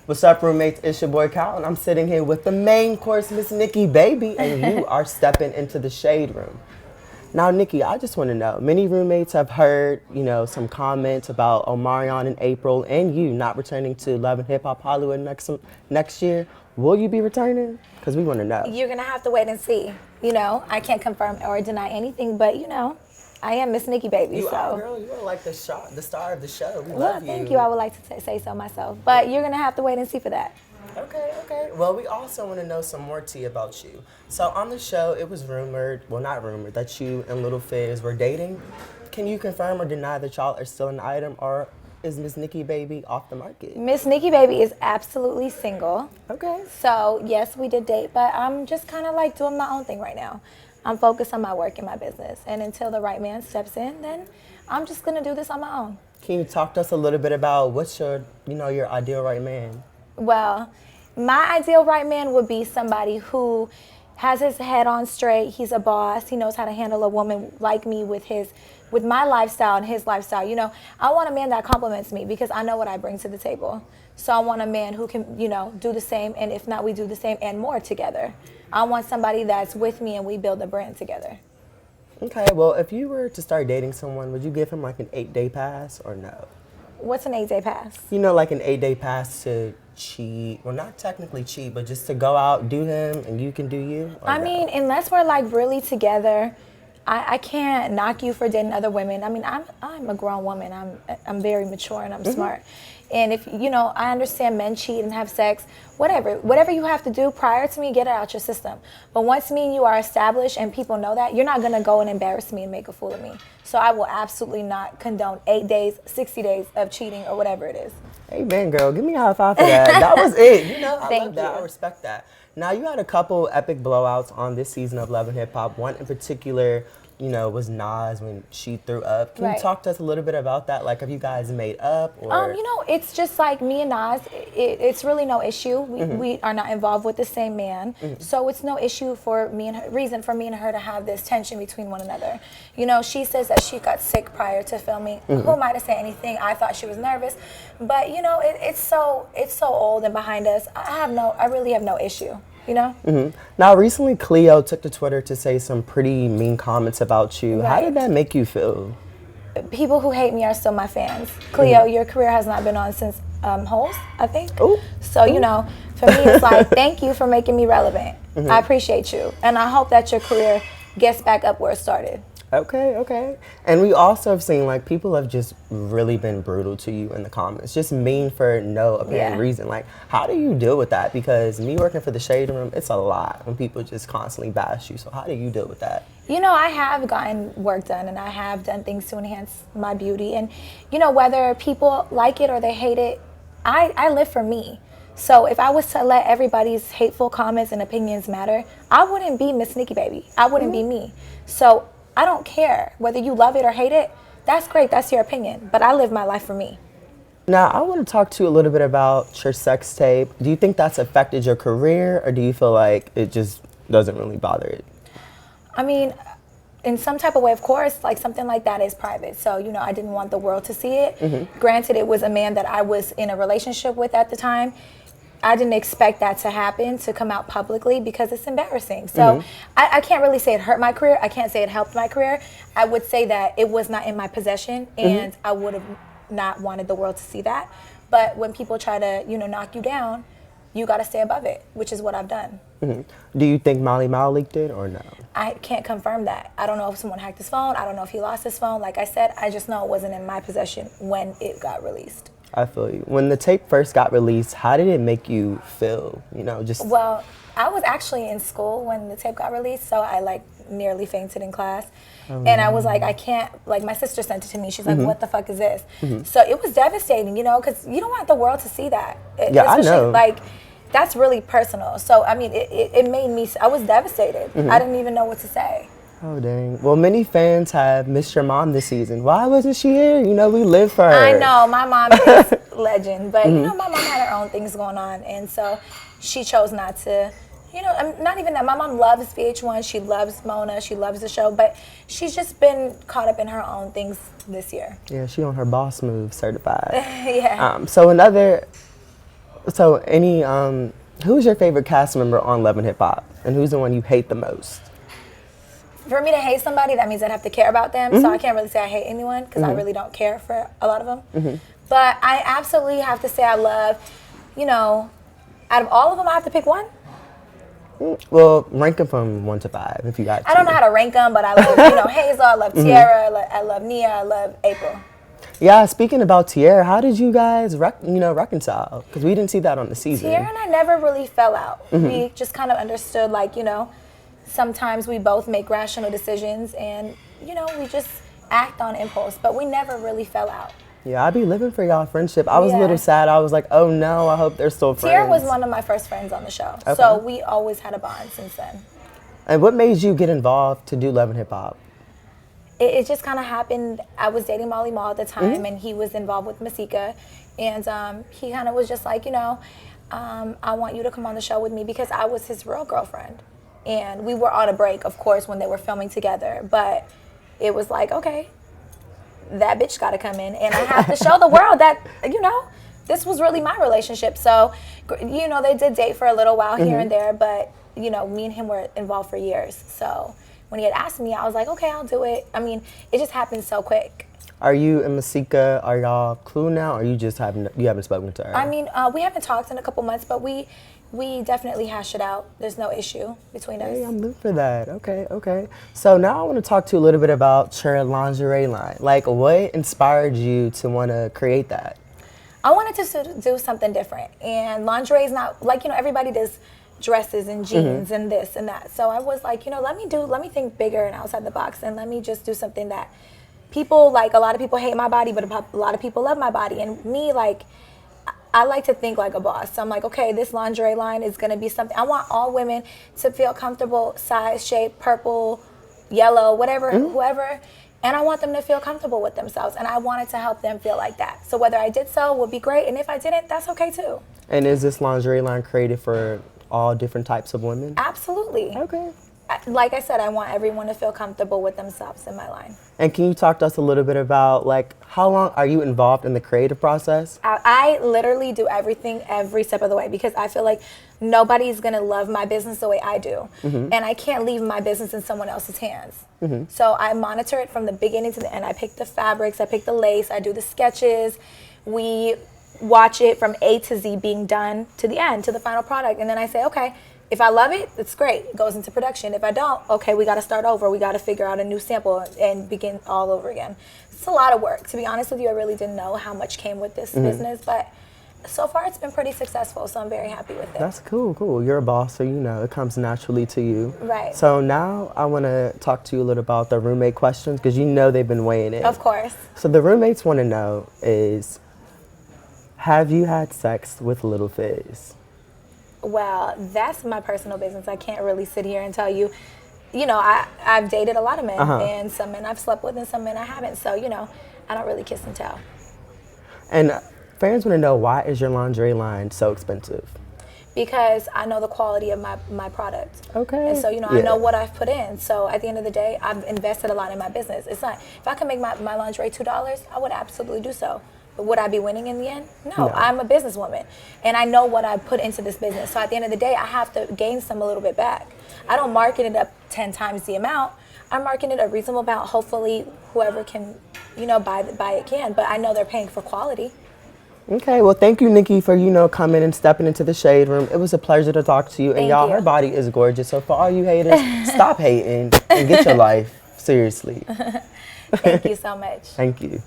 What's up, roommates? It's your boy Kyle, and I'm sitting here with the main course, Miss Nikki, baby, and you are stepping into the shade room. Now, Nikki, I just want to know, many roommates have heard, some comments about Omarion and April and you not returning to Love and Hip Hop Hollywood next year. Will you be returning? Because we want to know. You're going to have to wait and see. I can't confirm or deny anything, but, I am Miss Nikki, baby. You so. are, girl. You are like the star of the show. We love you. Thank you. I would like to say so myself. But you're going to have to wait and see for that. Okay. Well, we also want to know some more tea about you. So on the show, it was rumored, well, not rumored, that you and Little Fizz were dating. Can you confirm or deny that y'all are still an item, or is Miss Nikki Baby off the market? Miss Nikki Baby is absolutely single. Okay. So, yes, we did date, but I'm just kind of like doing my own thing right now. I'm focused on my work and my business. And until the right man steps in, then I'm just going to do this on my own. Can you talk to us a little bit about what's your ideal right man? Well, my ideal right man would be somebody who has his head on straight. He's a boss. He knows how to handle a woman like me with my lifestyle and his lifestyle. I want a man that compliments me because I know what I bring to the table. So I want a man who can, do the same, and if not, we do the same and more together. I want somebody that's with me and we build a brand together. Okay, well, if you were to start dating someone, would you give him like an 8-day pass or no? What's an 8-day pass? Like an 8-day pass to cheat. Well, not technically cheat, but just to go out, do him, and you can do you? I mean, unless we're like really together, I can't knock you for dating other women. I mean, I'm a grown woman. I'm very mature and I'm smart. And if, I understand men cheat and have sex, whatever you have to do prior to me, get it out your system. But once me and you are established and people know that, you're not going to go and embarrass me and make a fool of me. So I will absolutely not condone 8 days, 60 days of cheating or whatever it is. Hey, man, girl, give me a high five for that. That was it. I love that. You. I respect that. Now, you had a couple epic blowouts on this season of Love and Hip Hop. One in particular, was Nas when she threw up. Can you talk to us a little bit about that? Like, have you guys made up? Or? It's just like me and Nas. It's really no issue. We are not involved with the same man. So it's no issue for me and her, reason for me and her to have this tension between one another. She says that she got sick prior to filming. Who am I to say anything? I thought she was nervous. But, it's so old and behind us. I really have no issue. Now, recently, Cleo took to Twitter to say some pretty mean comments about you. How did that make you feel? People who hate me are still my fans. Cleo, your career has not been on since Holes, I think. Ooh. So, for me, it's like, thank you for making me relevant. I appreciate you. And I hope that your career gets back up where it started. Okay. And we also have seen, like, people have just really been brutal to you in the comments, just mean for no apparent reason. Like, how do you deal with that? Because me working for the Shade Room, it's a lot when people just constantly bash you. So how do you deal with that? I have gotten work done, and I have done things to enhance my beauty. And, whether people like it or they hate it, I live for me. So if I was to let everybody's hateful comments and opinions matter, I wouldn't be Miss Nikki Baby. I wouldn't be me. So I don't care whether you love it or hate it. That's great. That's your opinion. But I live my life for me. Now, I want to talk to you a little bit about your sex tape. Do you think that's affected your career, or do you feel like it just doesn't really bother it? I mean, in some type of way, of course, like something like that is private. So, I didn't want the world to see it. Granted, it was a man that I was in a relationship with at the time. I didn't expect that to happen, to come out publicly, because it's embarrassing. So I can't really say it hurt my career. I can't say it helped my career. I would say that it was not in my possession, and I would have not wanted the world to see that. But when people try to, knock you down, you got to stay above it, which is what I've done. Do you think Molly Mal leaked it or no? I can't confirm that. I don't know if someone hacked his phone. I don't know if he lost his phone. Like I said, I just know it wasn't in my possession when it got released. I feel you. When the tape first got released, how did it make you feel? Well, I was actually in school when the tape got released, so I nearly fainted in class. And I was like, I can't, my sister sent it to me. She's like, what the fuck is this? So it was devastating, because you don't want the world to see that. I know. That's really personal. So, I mean, it made me, I was devastated. I didn't even know what to say. Oh, dang. Well, many fans have missed your mom this season. Why wasn't she here? We live for her. I know. My mom is legend. But, my mom had her own things going on. And so she chose not to, not even that. My mom loves VH1. She loves Mona. She loves the show. But she's just been caught up in her own things this year. Yeah, she on her boss move certified. Yeah. So another So who's your favorite cast member on Love and Hip Hop? And who's the one you hate the most? For me to hate somebody, that means I'd have to care about them. So I can't really say I hate anyone because I really don't care for a lot of them. But I absolutely have to say I love, out of all of them, I have to pick one. Well, rank them from 1 to 5 if you got to. I don't know how to rank them, but I love, Hazel, I love Tiara, I love Nia, I love April. Yeah, speaking about Tiara, how did you guys reconcile? Because we didn't see that on the season. Tiara and I never really fell out. We just kind of understood, sometimes we both make rational decisions and, we just act on impulse, but we never really fell out. Yeah, I'd be living for y'all friendship. I was a little sad. I was like, oh no, I hope they're still friends. Tiara was one of my first friends on the show, so we always had a bond since then. And what made you get involved to do Love and Hip Hop? It just kind of happened. I was dating Molly Mall at the time, and he was involved with Masika, and he kind of was just like, I want you to come on the show with me because I was his real girlfriend. And we were on a break, of course, when they were filming together, but it was like, okay, that bitch got to come in, and I have to show the world that, this was really my relationship. So, they did date for a little while here and there, but, me and him were involved for years. So when he had asked me, I was like, okay, I'll do it. I mean, it just happened so quick. Are you and Masika, are y'all cool now, or you haven't spoken to her? I mean, we haven't talked in a couple months, but we definitely hash it out. There's no issue between us. Hey, I'm moved for that. Okay. So now I want to talk to you a little bit about your lingerie line. Like, what inspired you to want to create that? I wanted to do something different. And lingerie is not, everybody does dresses and jeans and this and that. So I was like, let me think bigger and outside the box, and let me just do something that people, a lot of people hate my body, but a lot of people love my body. And me, I like to think like a boss. So I'm like, okay, this lingerie line is going to be something. I want all women to feel comfortable, size, shape, purple, yellow, whatever, whoever. And I want them to feel comfortable with themselves. And I wanted to help them feel like that. So whether I did so would be great. And if I didn't, that's okay too. And is this lingerie line created for all different types of women? Absolutely. Okay. Like I said, I want everyone to feel comfortable with themselves in my line. And can you talk to us a little bit about, how long are you involved in the creative process? I literally do everything every step of the way because I feel like nobody's going to love my business the way I do. And I can't leave my business in someone else's hands. So I monitor it from the beginning to the end. I pick the fabrics, I pick the lace, I do the sketches. We watch it from A to Z being done to the end, to the final product. And then I say, okay, if I love it, it's great. It goes into production. If I don't, okay, we got to start over. We got to figure out a new sample and begin all over again. It's a lot of work. To be honest with you, I really didn't know how much came with this business, but so far it's been pretty successful, so I'm very happy with it. That's cool. You're a boss, so it comes naturally to you. Right. So now I want to talk to you a little about the roommate questions because they've been weighing in. Of course. So the roommates want to know is, have you had sex with Little Fizz? Well, that's my personal business. I can't really sit here and tell you. I've dated a lot of men, and some men I've slept with and some men I haven't. So, I don't really kiss and tell. And fans want to know, why is your lingerie line so expensive? Because I know the quality of my product. Okay. And so, I know what I've put in. So at the end of the day, I've invested a lot in my business. It's not, if I could make my lingerie $2, I would absolutely do so. But would I be winning in the end? No, I'm a businesswoman. And I know what I put into this business. So at the end of the day, I have to gain some a little bit back. I don't market it up 10 times the amount. I market it a reasonable amount. Hopefully, whoever can, buy it can. But I know they're paying for quality. Okay, well, thank you, Nikki, for, coming and stepping into the shade room. It was a pleasure to talk to you. And Thank you. Her body is gorgeous. So for all you haters, stop hating and get your life. Seriously. Thank you so much. Thank you.